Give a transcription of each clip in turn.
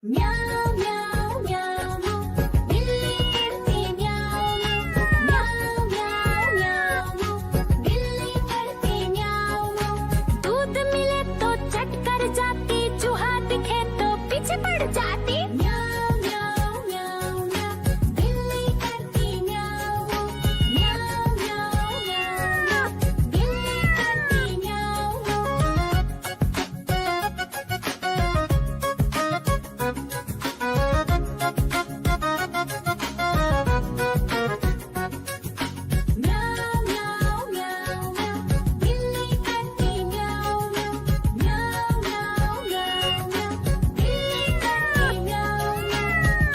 म्याऊं म्याऊं म्याऊं बिल्ली करती म्याऊं म्याऊं म्याऊं म्याऊं बिल्ली करती म्याऊं। दूध मिले तो चट कर जाती, चूहा दिखे तो पीछे पड़ जाती। म्याऊं म्याऊं म्याऊं म्याऊं बिल्ली करती म्याऊं म्याऊं म्याऊं म्याऊं बिल्ली करती म्याऊं। म्याऊं म्याऊं म्याऊं म्याऊं बिल्ली करती म्याऊं म्याऊं म्याऊं म्याऊं म्याऊं बिल्ली करती म्याऊं।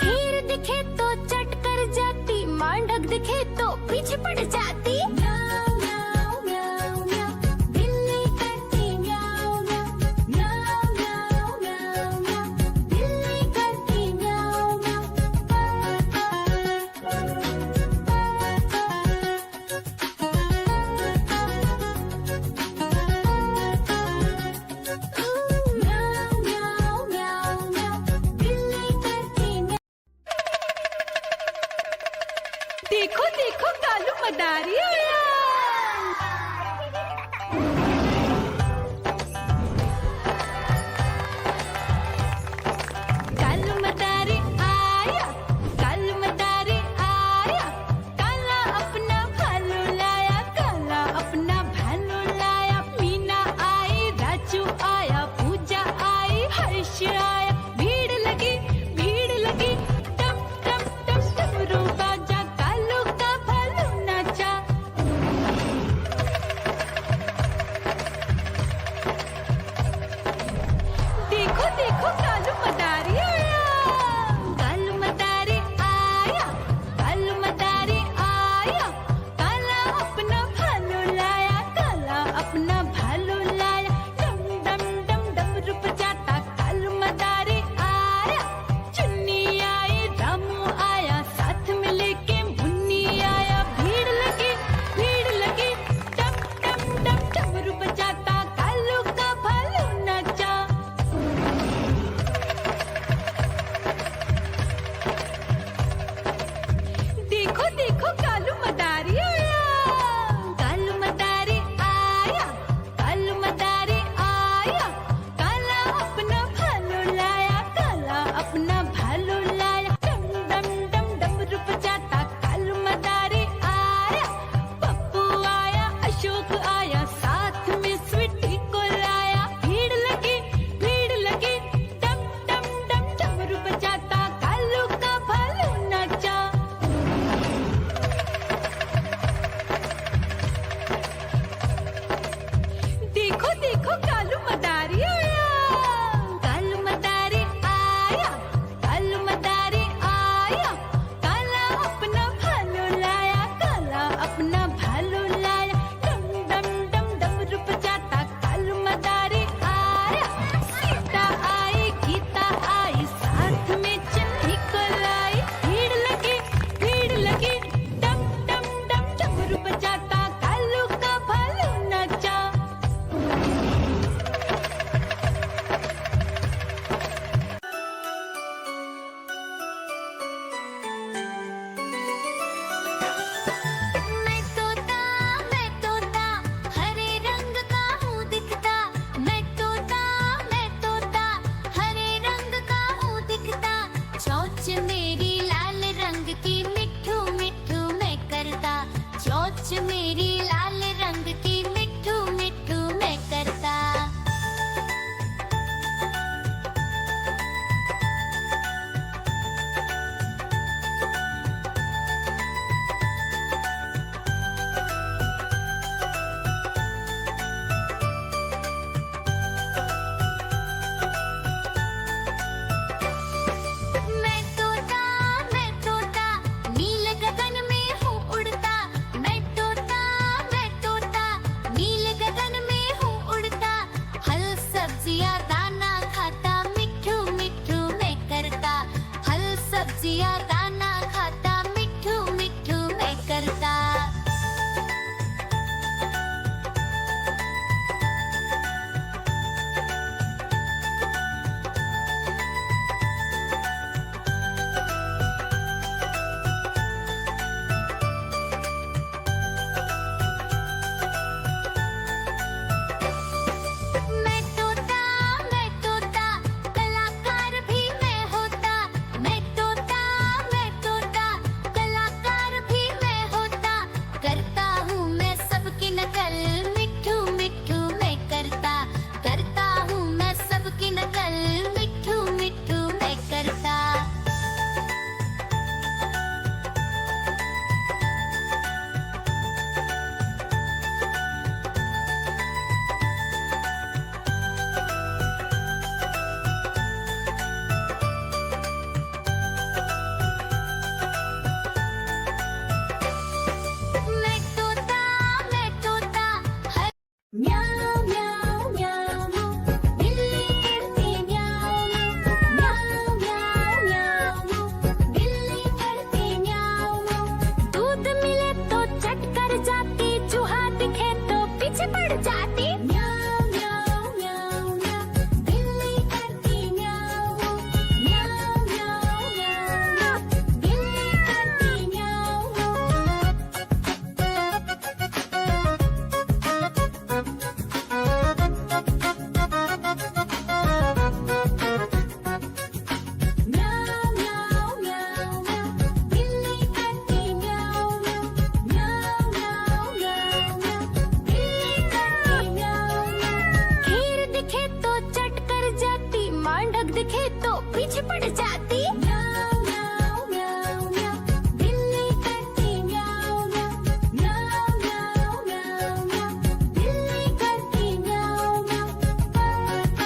खीर दिखे तो चट कर जाती, मांडक दिखे तो पीछे पड़ जाती। म्याऊं म्याऊं म्याऊं म्याऊं बिल्ली करती म्याऊं म्याऊं म्याऊं म्याऊं म्याऊं बिल्ली करती म्याऊं म्याऊं। म्याऊं म्याऊं म्याऊं म्याऊं बिल्ली करती म्याऊं। देखो देखो कालू मदारी आया। कालू मदारी आया, कालू मदारी आया। काला अपना भालू लाया, काला अपना भालू लाया। मीना आई, राजू आया, पूजा आई, हर्ष आया। भीड़ लगी टम टम टम डमरू बाजा, कालू का भालू नाचा। देखो देखो कालू मदारी आया, कालू मदारी आया, कालू मदारी आया। काला अपना भालू लाया, काला अपना भालू लाया। डम डम डम डमरू बजाता कालू मदारी आया। चुन्नी आई, रामू आया, साथ में लेके मुन्नी आया। भीड़ लगी टम टम टम डमरू बजाता कालू का भालू नाचा। देखो देखो कालू मदारी आया, कालू मदारी आया, कालू मदारी आया। काला अपना भालू लाया, काला अपना भालू लाया। डम डम डम डमरू बजाता कालू मदारी आया। पप्पू आया, अशोक आया, साथ में स्वीटी को लाया। भीड़ लगी टम टम डम डमरू बजाता कालू का भालू नाचा। देखो देखो कालू मदारी आया, कालू मदारी आया, कालू मदारी आया। काला अपना भालू लाया, काला अपना भालू लाया। डम डम डम डमरू बजाता कालू मदारी आया। सीता आई, गीता आई, साथ में चन्नी को लाई। भीड़ लगी टम टम डम डमरू बजाता कालू का भालू नाचा। मैं तोता हरे रंग का हूँ दिखता। मैं तोता हरे रंग का हूँ दिखता। चोंच मेरी लाल रंग की, मिट्ठू मिट्ठू मैं करता। चोंच मेरी लाल रंग की, मिट्ठू मिट्ठू मैं करता। मैं तोता पीछे पड़ जाती म्याऊ म्याऊ म्याऊ म्याऊ बिल्ली करती म्याऊ म्याऊ म्याऊ म्याऊ म्याऊ म्याऊ बिल्ली करती म्याऊ म्याऊ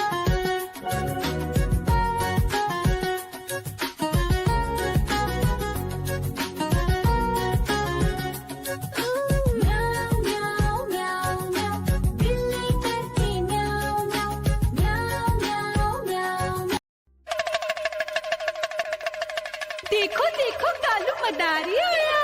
म्याऊ म्याऊ म्याऊ बिल्ली करती म्याऊ म्याऊ म्याऊ म्याऊ म्याऊ देखो देखो कालू मदारी आया